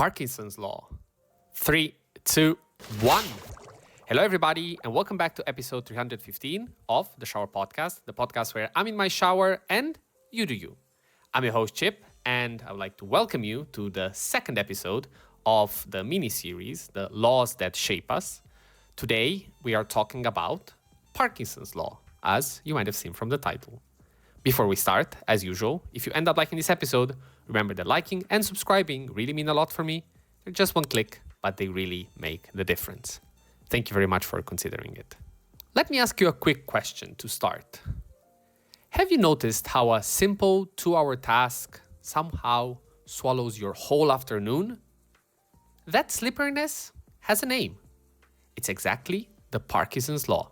Parkinson's Law. 3, 2, 1. Hello, everybody, and welcome back to episode 315 of the Shower Podcast, the podcast where I'm in my shower and you do you. I'm your host, Chip, and I would like to welcome you to the second episode of the mini-series, The Laws That Shape Us. Today, we are talking about Parkinson's Law, as you might have seen from the title. Before we start, as usual, if you end up liking this episode, remember that liking and subscribing really mean a lot for me. They're just one click, but they really make the difference. Thank you very much for considering it. Let me ask you a quick question to start. Have you noticed how a simple 2-hour task somehow swallows your whole afternoon? That slipperiness has a name. It's exactly the Parkinson's Law.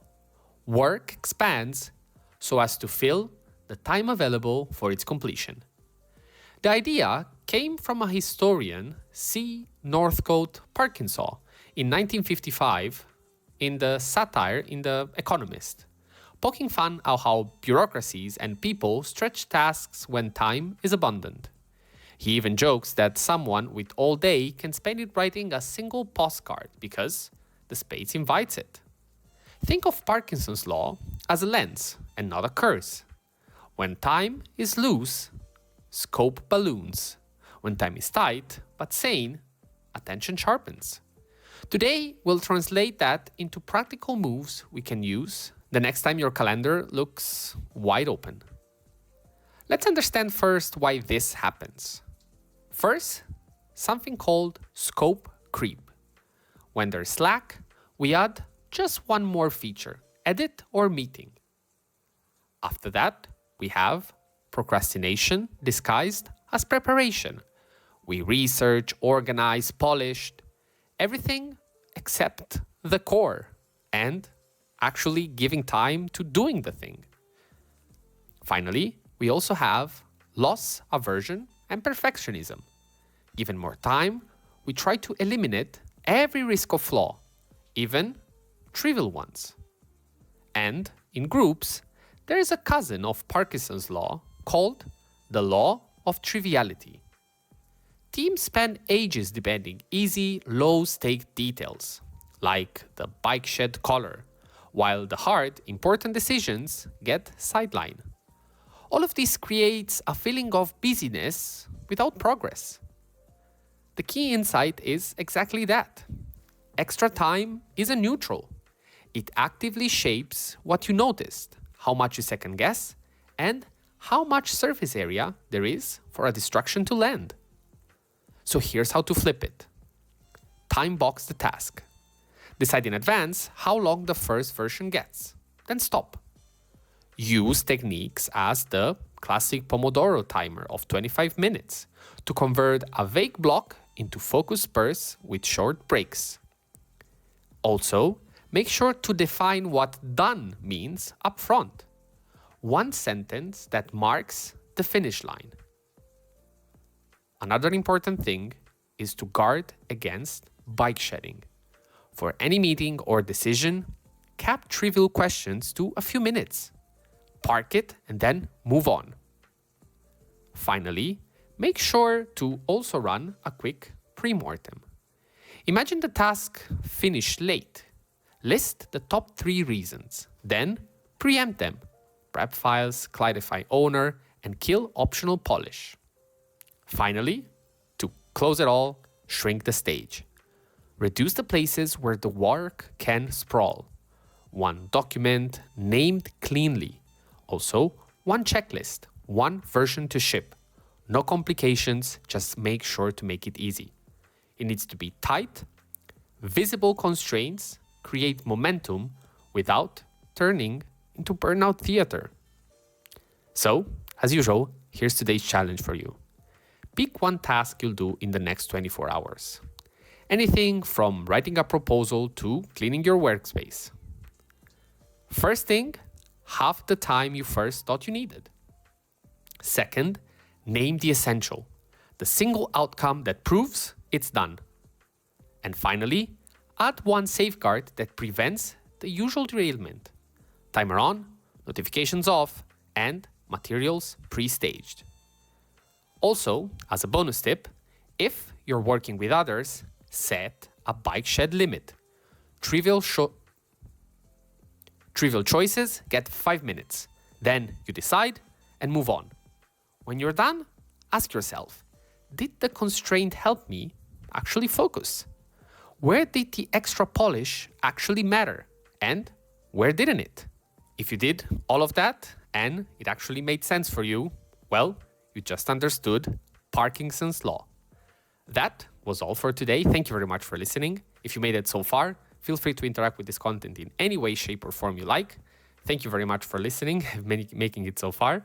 Work expands so as to fill the time available for its completion. The idea came from a historian, C. Northcote Parkinson, in 1955 in the satire in The Economist, poking fun at how bureaucracies and people stretch tasks when time is abundant. He even jokes that someone with all day can spend it writing a single postcard because the space invites it. Think of Parkinson's Law as a lens and not a curse. When time is loose, scope balloons. When time is tight but sane, attention sharpens. Today, we'll translate that into practical moves we can use the next time your calendar looks wide open. Let's understand first why this happens. First, something called scope creep. When there's slack, we add just one more feature, edit or meeting. After that, we have procrastination disguised as preparation. We research, organize, polished, everything except the core and actually giving time to doing the thing. Finally, we also have loss aversion and perfectionism. Given more time, we try to eliminate every risk of flaw, even trivial ones. And in groups, there is a cousin of Parkinson's Law called the Law of Triviality. Teams spend ages debating easy, low-stake details, like the bike shed color, while the hard, important decisions get sidelined. All of this creates a feeling of busyness without progress. The key insight is exactly that. Extra time is a neutral. It actively shapes what you noticed, how much you second guess, and how much surface area there is for a distraction to land. So here's how to flip it. Time box the task. Decide in advance how long the first version gets, then stop. Use techniques as the classic Pomodoro timer of 25 minutes to convert a vague block into focused bursts with short breaks. Also, make sure to define what done means up front. One sentence that marks the finish line. Another important thing is to guard against bike shedding. For any meeting or decision, cap trivial questions to a few minutes. Park it and then move on. Finally, make sure to also run a quick pre-mortem. Imagine the task finished late. List the top 3 reasons, then preempt them. Prep files, clarify owner, and kill optional polish. Finally, to close it all, shrink the stage. Reduce the places where the work can sprawl. One document named cleanly. Also, one checklist, one version to ship. No complications, just make sure to make it easy. It needs to be tight. Visible constraints create momentum without turning into burnout theater. So, as usual, here's today's challenge for you. Pick one task you'll do in the next 24 hours. Anything from writing a proposal to cleaning your workspace. First thing, half the time you first thought you needed. Second, name the essential, the single outcome that proves it's done. And finally, add one safeguard that prevents the usual derailment. Timer on, notifications off, and materials pre-staged. Also, as a bonus tip, if you're working with others, set a bike shed limit. Trivial choices get 5 minutes. Then you decide and move on. When you're done, ask yourself, did the constraint help me actually focus? Where did the extra polish actually matter? And where didn't it? If you did all of that and it actually made sense for you, well, you just understood Parkinson's law. That was all for today. Thank you very much for listening. If you made it so far, feel free to interact with this content in any way, shape, or form you like. Thank you very much for listening, making it so far.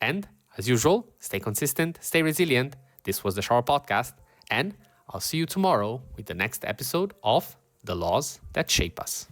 And as usual, stay consistent, stay resilient. This was the Shower Podcast, and I'll see you tomorrow with the next episode of The Laws That Shape Us.